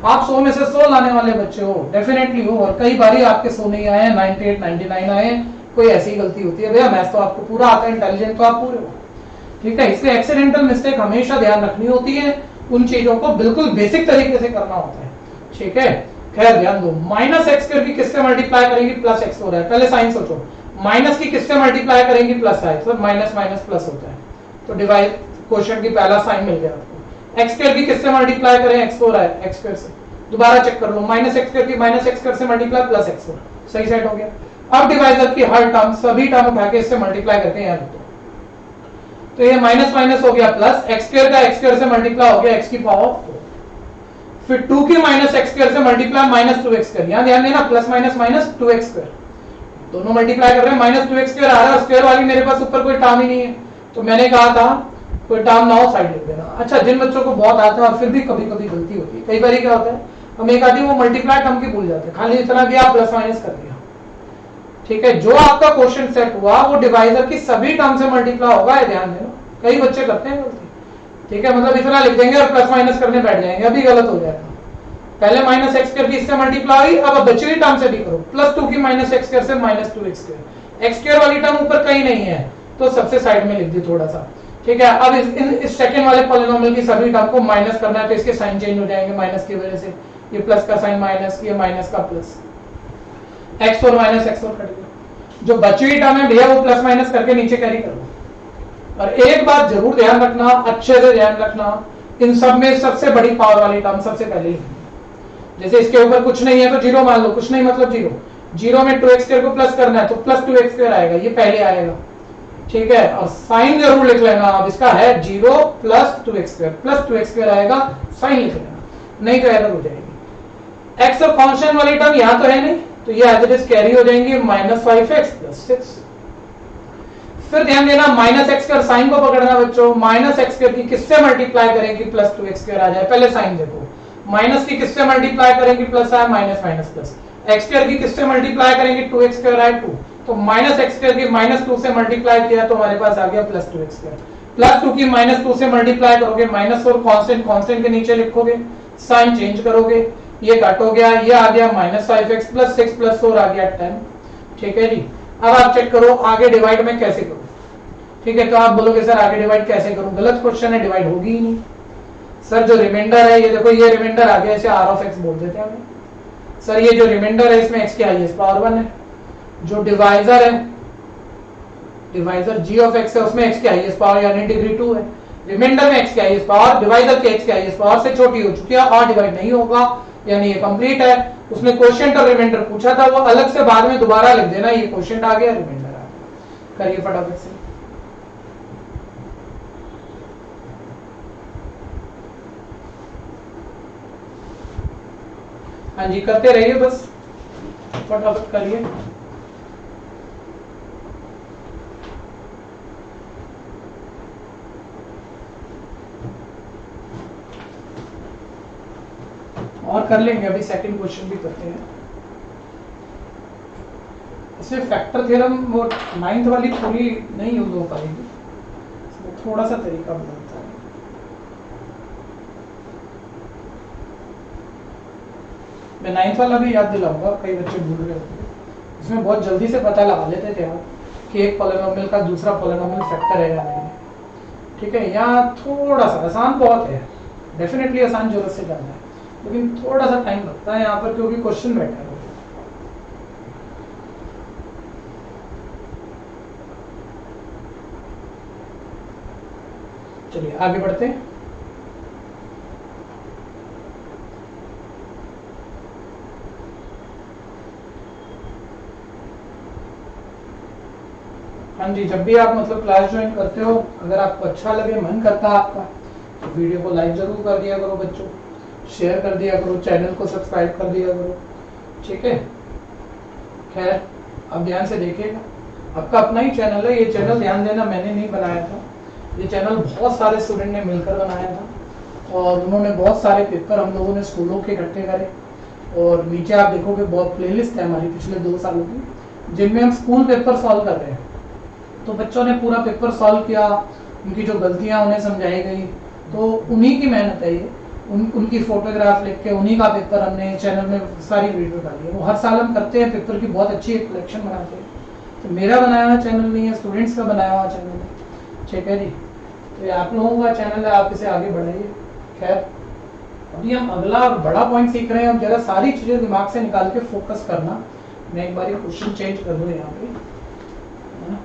आप 100 में से 100 लाने वाले बच्चे हो, डेफिनेटली हो, और कई बारी आपके 100 नहीं आए, 98 99 आए, कोई ऐसी गलती होती है। भैया मैथ्स तो आपको पूरा आता है, इंटेलिजेंट तो आप पूरे हो। ठीक है, इसलिए एक्सीडेंटल मिस्टेक हमेशा ध्यान रखनी होती है, उन चीजों को बिल्कुल बेसिक तरीके से करना होता है। ठीक है, खैर ध्यान दो, माइनस एक्स की किससे मल्टीप्लाई करेंगे, प्लस एक्स हो रहा है। पहले साइन सोचो, माइनस की किससे मल्टीप्लाई करेंगे, प्लस आए, तो माइनस माइनस प्लस होता है, तो डिवाइड क्वोशिएंट की पहला साइन मिल गया आपको। एक्स स्क्वायर की किससे मल्टीप्लाई करें, एक्स हो रहा है, एक्स स्क्वायर से, दोबारा चेक कर लो, माइनस एक्स स्क्वायर की माइनस एक्स स्क्वायर से मल्टीप्लाई, प्लस एक्स हो, सही सेट हो गया। अब डिवाइजर की हर टर्म, सभी टर्म उठा के इससे मल्टीप्लाई करते हैं यार, तो ये माइनस माइनस हो गया प्लस, एक्स स्क्वायर का एक्स स्क्वायर से मल्टीप्लाई हो गया, एक्स की पावर 4, फिर 2 की माइनस एक्स स्क्वायर से मल्टीप्लाई माइनस 2x स्क्वायर। यहां ध्यान देना, plus minus minus 2x square, दोनों मल्टीप्लाई कर रहे हैं, माइनस 2x स्क्वायर आ रहा है, स्क्वायर वाली मेरे पास ऊपर कोई टर्म ही नहीं है, तो मैंने कहा था कोई टर्म ना हो साइड लिख देना। अच्छा, जिन बच्चों को बहुत आता है और फिर भी कभी कभी गलती होती है, कई बार क्या होता है, हम एक आदमी वो मल्टीप्लाई टर्म की भूल जाते हैं, खाली इतना किया प्लस माइनस कर दिया। ठीक है, जो आपका क्वेश्चन सेट हुआ वो डिवाइजर की सभी टर्म से मल्टीप्लाई होगा, ध्यान देना, कई बच्चे करते हैं गलती। ठीक है, मतलब इतना लिख देंगे और प्लस माइनस करने बैठ जाएंगे, अभी गलत हो जाएगा। पहले माइनस एक्स स्क्वायर की इससे मल्टीप्लाई हुई, अब बची हुई टर्म से भी करो, प्लस 2 की माइनस एक्स स्क्वायर से minus 2x square. X square वाली टर्म ऊपर कहीं नहीं है, तो सबसे साइड में लिख दी थोड़ा सा। ठीक है, अब इस सेकंड वाले पॉलिनोमियल की सभी टर्म को माइनस करना है, तो इसके साइन चेंज हो जाएंगे माइनस की वजह से, ये प्लस का साइन माइनस, ये माइनस का प्लस, एक्स और माइनस एक्स और कट गया। जो बची हुई टर्म है भैया वो प्लस माइनस करके नीचे कैरी करो। और एक बात जरूर ध्यान रखना, अच्छे से ध्यान रखना, इन सब में सबसे बड़ी पावर वाली टर्म सबसे पहले ही, जैसे इसके ऊपर कुछ नहीं है तो 0 मान लो, कुछ नहीं मतलब 0, 0 में 2x स्क्वायर को प्लस करना है तो प्लस 2x स्क्वायर आएगा, ये पहले आएगा। ठीक है, और साइन जरूर लिख लेना, अब इसका है 0 plus 2x square, plus 2x square आएगा, साइन लिख लेना, नहीं तो एरर हो जाएगी। एक्स और कांस्टेंट वाली टर्म यहां तो है नहीं, तो ये एज इट इज कैरी हो जाएंगे, -5x प्लस 6। फिर ध्यान देना, माइनस एक्स स्क्वायर साइन को पकड़ना बच्चों, माइनस एक्स स्क्वायर की किससे मल्टीप्लाई करेंगे, प्लस 2x स्क्वायर आ जाए। पहले साइन देखो, माइनस की किससे मल्टीप्लाई करेंगे, प्लस आए, minus minus plus. X square की किससे मल्टीप्लाई करेंगे, 2x स्क्वायर आए 2, तो माइनस एक्स स्क्वायर की माइनस 2 से मल्टीप्लाई किया तो हमारे पास आ गया प्लस 2x स्क्वायर। प्लस 2 की माइनस 2 से मल्टीप्लाई करोगे, माइनस और कांस्टेंट, कांस्टेंट के नीचे लिखोगे, साइन चेंज करोगे, ये कट हो गया, ये आ गया -5x प्लस 6 प्लस 4 आ गया 10। ठीक है जी, अब आप चेक करो आगे डिवाइड में कैसे करूं। ठीक है, तो आप बोलोगे सर आगे डिवाइड कैसे करूं, गलत क्वेश्चन है, डिवाइड होगी ही नहीं। सर जो रिमाइंडर है, ये देखो ये रिमाइंडर आ गया, इसे r ऑफ x बोल देते हैं हमें। सर ये जो रिमाइंडर है इसमें x की हाईएस्ट पावर 1 है, जो डिवाइजर है, डिवाइजर g ऑफ x है, उसमें x की हाईएस्ट पावर यानी डिग्री 2 है। रिमाइंडर में x की हाईएस्ट पावर डिवाइजर के x की हाईएस्ट पावर से छोटी हो चुकी है और डिवाइड नहीं होगा, यानी ये कंप्लीट है। उसमें क्वोशिएंट और रिमाइंडर पूछा था, वो अलग से बाद में दोबारा लिख देना, ये क्वोशिएंट आ गया, रिमाइंडर आ गया। करिए फटाफट से। हाँ जी, करते रहिए, बस फटाफट करिए। और कर लेंगे, अभी सेकंड क्वेश्चन भी करते हैं। इसमें फैक्टर थ्योरम वो 9th वाली पूरी नहीं यूज हो पाएगी, थोड़ा सा तरीका बदलता है। मैं 9th वाला भी याद दिलाऊंगा, कई बच्चे भूल रहे होते हैं। इसमें बहुत जल्दी से पता लगा लेते थे आप कि एक पॉलिनोमियल का दूसरा पॉलिनोमियल फैक्टर है या नहीं है। ठीक है, यहाँ थोड़ा सा आसान बहुत है, डेफिनेटली आसान जरूरत से ज्यादा है, लेकिन थोड़ा सा टाइम लगता है यहाँ पर, क्योंकि क्वेश्चन बैठा है। चलिए आगे बढ़ते हैं। हाँ जी, जब भी आप मतलब क्लास ज्वाइन करते हो, अगर आपको अच्छा लगे, मन करता है आपका, तो वीडियो को लाइक जरूर कर दिया करो बच्चों, शेयर कर दिया करो, चैनल को सब्सक्राइब कर दिया करो। ठीक है, खैर आप ध्यान से देखिएगा, आपका अपना ही चैनल है ये चैनल, ध्यान देना मैंने नहीं बनाया था, ये चैनल बहुत सारे स्टूडेंट ने मिलकर बनाया था, और उन्होंने बहुत सारे पेपर हम लोगों ने स्कूलों के इकट्ठे करे, और नीचे आप देखोगे बहुत प्लेलिस्ट है हमारी पिछले 2 सालों की, जिनमें हम स्कूल पेपर सॉल्व कर रहे हैं। तो बच्चों ने पूरा पेपर सॉल्व किया, उनकी जो गलतियां उन्हें समझाई गई, तो उन्हीं की मेहनत है ये, उनकी फोटोग्राफ लिख के उन्हीं का पेपर हमने चैनल में सारी वीडियो डाली है। वो हर साल हम करते हैं, पेपर की बहुत अच्छी एक कलेक्शन बनाते हैं। तो मेरा बनाया हुआ चैनल नहीं है, स्टूडेंट्स का बनाया हुआ चैनल है। ठीक है जी, तो ये आप लोगों का चैनल है, आप इसे आगे बढ़ाइए। खैर अभी हम अगला बड़ा पॉइंट सीख रहे हैं, अब जरा सारी चीजें दिमाग से निकाल के फोकस करना। मैं एक बार ये क्वेश्चन चेंज कर दूं यहाँ पे, है ना।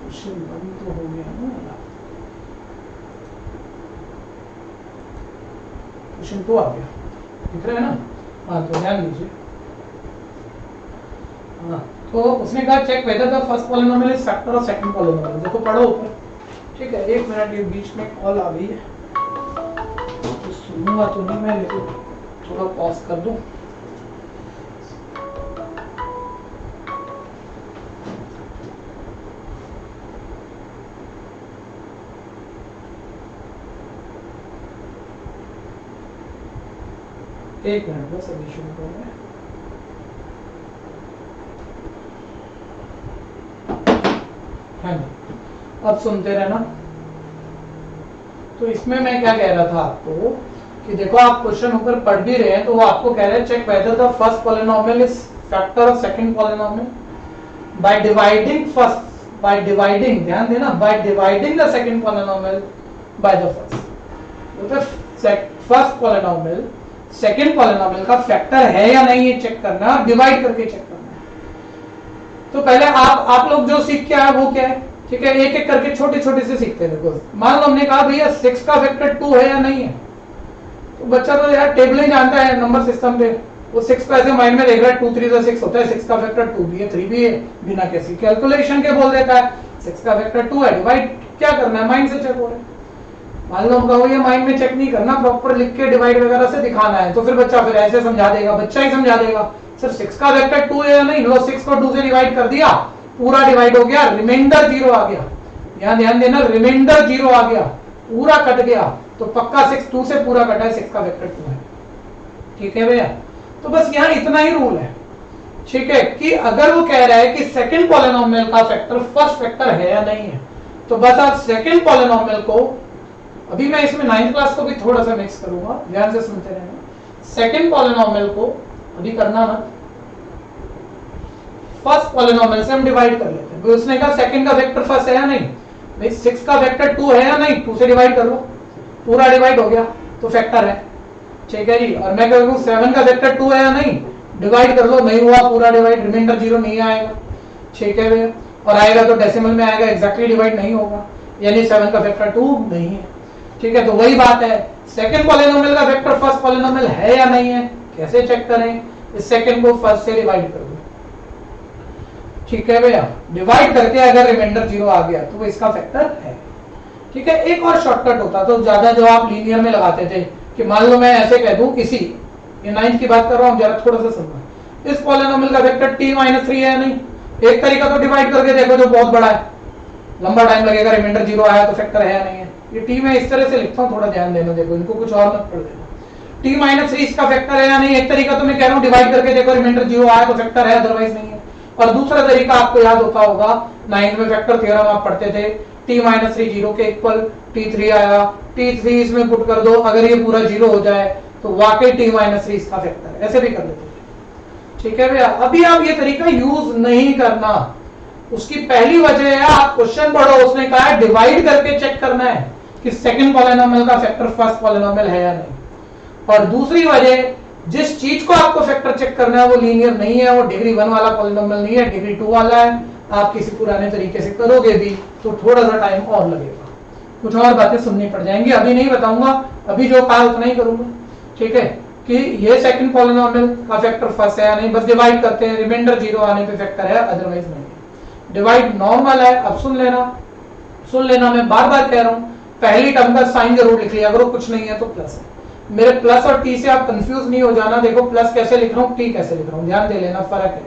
क्वेश्चन 1 तो हो गया ना, क्वेश्चन 2 आ गया, दिख रहा है ना। हाँ तो ध्यान दीजिए, हाँ तो उसने कहा check whether the first polynomial is factor of second polynomial. देखो पढ़ो ऊपर। ठीक है, 1 मिनट, ये बीच में कॉल आ गई है, तो सुनूंगा तो नहीं मैं, लेकिन थोड़ा पॉज कर दूं। एक मिनट बस, अभी शुरू कर रहे हैं। हाँ जी, अब सुनते रहना। तो इसमें मैं क्या कह रहा था आपको कि देखो आप क्वेश्चन ऊपर पढ़ भी रहे हैं, तो वो आपको कह रहे हैं check whether the first polynomial is factor of second polynomial by dividing first, by dividing, ध्यान देना, by dividing the second polynomial by the first. First polynomial second polynomial का फैक्टर है या नहीं ये चेक करना, डिवाइड करके चेक करना है। तो पहले आप लोग जो सीख के आए वो क्या है, ठीक है, एक एक करके छोटे छोटे से सीखते हैं। देखो मान लो हमने कहा भैया 6 का फैक्टर 2 है या नहीं है, तो बच्चा तो यार टेबल ही जानता है नंबर सिस्टम पे, वो 6 को ऐसे माइंड में देख रहा है, 2 3 6 होता है, 6 का फैक्टर 2 भी है 3 भी है, बिना किसी कैलकुलेशन के बोल देता है 6 का फैक्टर 2 है, डिवाइड क्या करना है, माइंड से चेक हो रहा है। मान लो हम कहो ये माइंड में चेक नहीं करना, प्रॉपर लिख के डिवाइड वगैरह से दिखाना है, तो फिर बच्चा फिर ऐसे समझा देगा, बच्चा ही समझा देगा सर 6 का वेक्टर 2 है या नहीं, लो 6 को 2 से डिवाइड कर दिया, पूरा डिवाइड हो गया, रिमाइंडर 0 आ गया। यहाँ ध्यान देना, रिमाइंडर 0 आ गया, पूरा कट गया, तो पक्का 6 2 से पूरा कटा है, 6 का वेक्टर 2 है। ठीक है भैया, तो बस यहाँ इतना ही रूल है। ठीक है, कि अगर वो कह रहा है कि सेकंड पॉलिनोमियल का फैक्टर फर्स्ट फैक्टर है या नहीं है, तो बस आप सेकंड पॉलिनोमियल को, अभी मैं इसमें 9th क्लास को भी थोड़ा सा मिक्स करूंगा, ध्यान से सुनते रहना। सेकंड पॉलिनोमियल को अभी करना मत, फर्स्ट पॉलिनोमियल से हम डिवाइड कर लेते हैं। तो उसने कहा सेकंड का वेक्टर फर्स्ट है या नहीं, भाई 6 का वेक्टर 2 है या नहीं, 2 से डिवाइड कर लो, पूरा डिवाइड हो गया तो फैक्टर है। ठीक है जी, और मैं कह रहा हूं 7 का वेक्टर 2 है या नहीं, डिवाइड कर लो, नहीं हुआ पूरा डिवाइड, रिमाइंडर 0 नहीं आएगा। ठीक है भैया, और आएगा तो डेसिमल में आएगा, एग्जैक्टली डिवाइड नहीं होगा, यानी 7 का वेक्टर 2 नहीं है। ठीक है, तो वही बात है, सेकंड पॉलिनोमियल का वेक्टर फर्स्ट पॉलिनोमियल है या नहीं है, कैसे चेक करें, इस सेकंड को फर्स्ट से डिवाइड कर दो। ठीक है भैया, डिवाइड करके अगर रिमाइंडर 0 आ गया तो वो इसका फैक्टर है। ठीक है, एक और शॉर्टकट होता तो ज्यादा जो आप लीनियर में लगाते थे कि मान लो मैं ऐसे कह दूं किसी, ये 9 की बात कर रहा हूं, जरा थोड़ा सा सुनना, इस पॉलिनोमियल का वेक्टर t-3 है या नहीं? एक तरीका तो डिवाइड करके देखो जो बहुत बड़ा है, लंबा टाइम लगेगा, रिमाइंडर 0 आया तो फैक्टर है या नहीं है। ये टी में इस तरह से लिखता हूं, थोड़ा ध्यान देना, देखो इनको कुछ और मत पढ़ देना। t-3 इसका फैक्टर है या नहीं? एक तरीका तो मैं कह रहा हूं डिवाइड करके देखो, रिमाइंडर 0 आया तो फैक्टर है, अदरवाइज नहीं है। और दूसरा तरीका आपको याद होता होगा, 9 में फैक्टर थ्योरम आप पढ़ते थे, t-3 0 के इक्वल, t3 आया, t3 इसमें पुट कर दो, अगर ये पूरा 0 हो जाए तो वाकई t-3 इसका फैक्टर है, ऐसे भी कर लेते थे। ठीक है भैया, अभी आप ये तरीका यूज नहीं करना। उसकी पहली वजह है, आप क्वेश्चन पढ़ो, उसने कहा है डिवाइड करके चेक करना है कि सेकंड पॉलिनोमियल का फैक्टर फर्स्ट पॉलिनोमियल है या नहीं। और दूसरी वजह, जिस चीज को आपको फैक्टर चेक करना है वो लीनियर नहीं है, वो डिग्री 1 वाला पॉलिनोमियल नहीं है, डिग्री 2 वाला है। आप किसी पुराने तरीके से करोगे भी तो थोड़ा सा टाइम और लगेगा, कुछ और बातें सुननी पड़ जाएंगी, अभी नहीं बताऊंगा, अभी जो कहा उतना ही करूंगा। ठीक है, कि ये सेकंड पॉलिनोमियल का फैक्टर फर्स्ट है या नहीं, बस डिवाइड करते हैं, रिमाइंडर 0 आने पे फैक्टर है, अदरवाइज नहीं है। डिवाइड नॉर्मल है। अब सुन लेना, मैं बार बार कह रहा हूं, पहली टर्म का साइन जरूर लिख लिया करो, कुछ नहीं है तो प्लस है। मेरे प्लस और टी से आप कंफ्यूज नहीं हो जाना, देखो प्लस कैसे लिख रहा हूँ, टी कैसे लिख रहा हूँ, ध्यान दे लेना, फर्क है,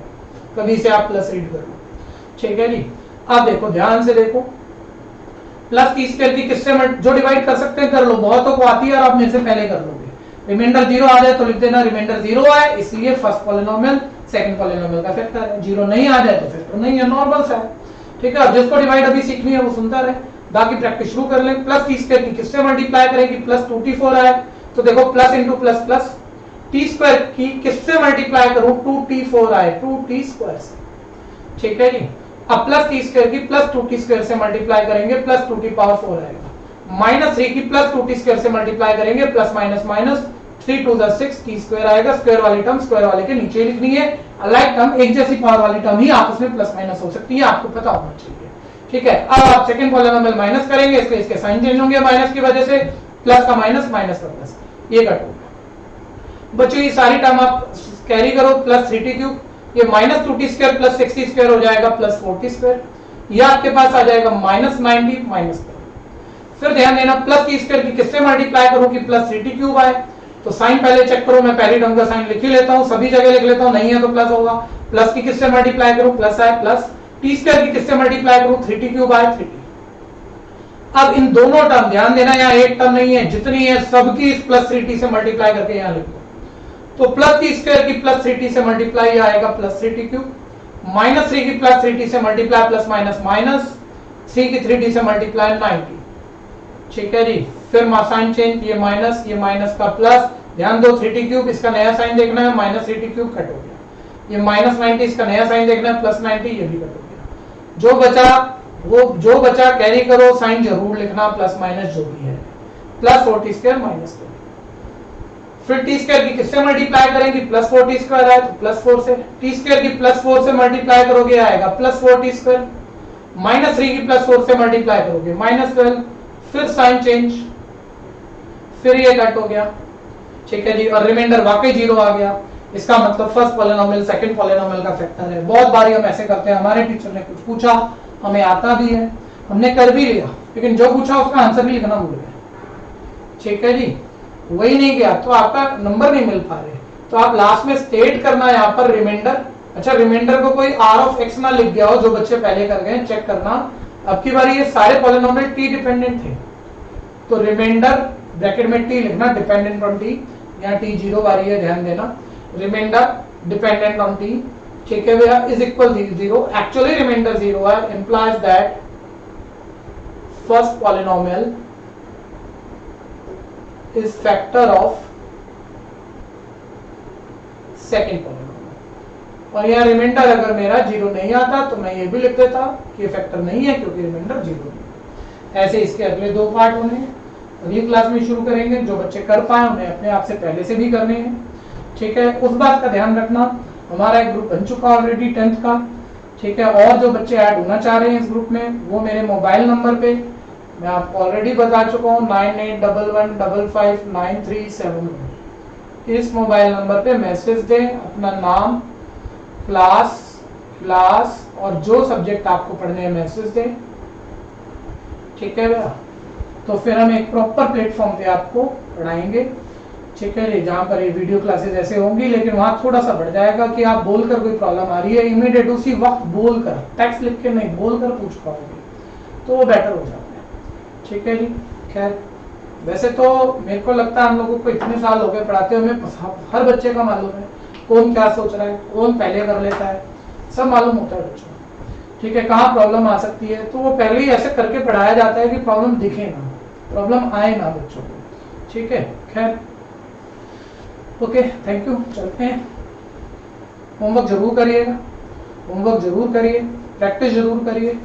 कभी से आप प्लस रीड कर लो। ठीक है जी, आप देखो, ध्यान से देखो, प्लस टी स्क्वायर की किससे जो डिवाइड कर सकते हैं कर लो, बहुतों को आती है और आप मेरे से पहले कर लोगे। रिमाइंडर 0 आ जाए तो लिख देना रिमाइंडर 0 आए, इसलिए फर्स्ट पॉलिनोमियल सेकंड पॉलिनोमियल का फैक्टर है। 0 नहीं आ जाए तो फैक्टर नहीं है, नॉर्मल सा है। ठीक है, जिसको डिवाइड अभी सीखनी है वो सुनता रहे, बाकी प्रैक्टिस शुरू कर ले। प्लस टी स्क्वायर की किससे मल्टीप्लाई करेंगे, प्लस 2t4 आए तो देखो plus into plus plus, T square की किससे मल्टीप्लाई करूं, 2t4 आए, 2t स्क्वायर से। ठीक है जी, अब प्लस टी स्क्वायर की प्लस 2t स्क्वायर से मल्टीप्लाई करेंगे, प्लस 2t पावर 4 आएगा। माइनस 3 की प्लस 2t स्क्वायर से मल्टीप्लाई करेंगे, plus minus minus 3 2 6 t square आएगा। स्क्वायर वाली टर्म स्क्वायर वाले के नीचे लिखनी है, अलाइक टर्म एक जैसी पावर वाली टर्म ही आपस में प्लस माइनस हो सकती है, आपको पता होना चाहिए। ठीक है, अब आप सेकंड पॉलिनोमियल माइनस करेंगे, इसलिए इसके साइन चेंज होंगे माइनस की वजह से, प्लस का माइनस, माइनस का प्लस, ये कट होगा। बच्चों ये सारी टर्म आप कैरी करो, प्लस 3t क्यूब, ये minus 2t square plus 6t square हो जाएगा, प्लस 4t स्क्वायर, ये आपके पास आ जाएगा माइनस 90 माइनस। फिर ध्यान देना, प्लस टी स्क्वायर की किससे मल्टीप्लाई करूं कि प्लस 3t क्यूब आए, तो साइन पहले चेक करो, मैं पहली टर्म का साइन लिख ही लेता हूं, सभी जगह लिख लेता हूं, नहीं है तो प्लस होगा। प्लस की किससे मल्टीप्लाई करूं, प्लस आए, प्लस टी स्क्वायर की किससे मल्टीप्लाई करूं, 3t क्यूब आए, 3t। अब इन दोनों टर्म, ध्यान देना यहाँ एक टर्म नहीं है, जितनी है सबकी इस प्लस 3t से मल्टीप्लाई करके यहाँ लिखो, तो प्लस टी स्क्वायर की प्लस 3t से मल्टीप्लाई आएगा प्लस 3t क्यूब, माइनस 3 की प्लस 3t से मल्टीप्लाई प्लस माइनस माइनस 3 की 3t से मल्टीप्लाई 90। ठीक है जी, फिर साइन चेंज, ये माइनस का प्लस, ध्यान दो 3t क्यूब, इसका नया साइन देखना है, माइनस 3t क्यूब कट हो गया, ये माइनस 90, इसका नया साइन देखना है, प्लस 90, ये भी कट हो गया। जो बचा कैरी करो, साइन जरूर लिखना, प्लस माइनस जो भी है, प्लस 4t स्क्वायर माइनस 4। फिर टी स्क्वायर की किससे मल्टीप्लाई करेंगे, प्लस 4t स्क्वायर आए तो प्लस 4 से, टी स्क्वायर की प्लस 4 से मल्टीप्लाई करोगे आएगा प्लस 4t स्क्वायर, माइनस 3 की प्लस 4 से मल्टीप्लाई करोगे माइनस 12, फिर साइन चेंज, फिर ये कट हो गया। ठीक है जी, और रिमाइंडर वाकई 0 आ गया, इसका मतलब फर्स्ट पॉलिनोमियल सेकंड पॉलिनोमियल का फैक्टर है। बहुत बारी हम ऐसे करते हैं, हमारे टीचर ने कुछ पूछा, हमें आता भी है, हमने कर भी लिया, लेकिन जो पूछा उसका आंसर भी लिखना भूल गए। ठीक है जी, वही नहीं गया तो आपका नंबर नहीं मिल पा रहे, तो आप लास्ट में स्टेट करना यहाँ पर रिमाइंडर। अच्छा, रिमाइंडर को कोई r ऑफ x ना लिख गया हो, जो बच्चे पहले कर गए चेक करना। अब की बार ये सारे पॉलिनोमियल t डिपेंडेंट थे, तो रिमाइंडर ब्रैकेट में t लिखना, डिपेंडेंट ऑन t, यहाँ t 0 बारी है, ध्यान देना, रिमाइंडर डिपेंडेंट ऑन t। ठीक है भैया, इज इक्वल 0, एक्चुअली रिमाइंडर 0 है, implies that first polynomial is factor of second polynomial। और यहाँ रिमाइंडर अगर मेरा 0 नहीं आता तो मैं ये भी लिख देता कि फैक्टर नहीं है, क्योंकि रिमाइंडर 0 नहीं है। ऐसे इसके अगले 2 पार्ट होने हैं, अगली क्लास में शुरू करेंगे। जो बच्चे कर पाए उन्हें अपने आप से पहले से भी करने हैं। ठीक है, उस बात का ध्यान रखना, हमारा एक ग्रुप बन चुका ऑलरेडी 10th का। ठीक है, और जो बच्चे ऐड होना चाह रहे हैं इस ग्रुप में, वो मेरे मोबाइल नंबर पे, मैं आपको ऑलरेडी बता चुका हूँ, 9811559371, इस मोबाइल नंबर पे मैसेज दें, अपना नाम, क्लास और जो सब्जेक्ट आपको पढ़ने हैं मैसेज दें। ठीक है भैया, तो फिर हम एक प्रॉपर प्लेटफॉर्म पे आपको पढ़ाएंगे, ठीक है जी, जहाँ पर ये वीडियो क्लासेस ऐसे होंगी, लेकिन वहाँ थोड़ा सा बढ़ जाएगा कि आप बोलकर कोई प्रॉब्लम आ रही है इमीडिएट उसी वक्त बोलकर, टेक्स्ट लिख के नहीं, बोलकर पूछ पाओगे, तो वो बेटर हो जाता है, ठीक है जी। खैर वैसे तो मेरे को लगता है हम लोगों को इतने साल हो गए पढ़ाते हुए, हर बच्चे का मालूम है कौन क्या सोच रहा है, कौन पहले कर लेता है, सब मालूम होता है बच्चों को, ठीक है। कहाँ प्रॉब्लम आ सकती है तो वो पहले ही ऐसे करके पढ़ाया जाता है कि प्रॉब्लम दिखे ना, प्रॉब्लम आए ना बच्चों को, ठीक है। खैर ओके, थैंक यू, चलते हैं। होमवर्क जरूर करिएगा, होमवर्क जरूर करिए, प्रैक्टिस जरूर करिए।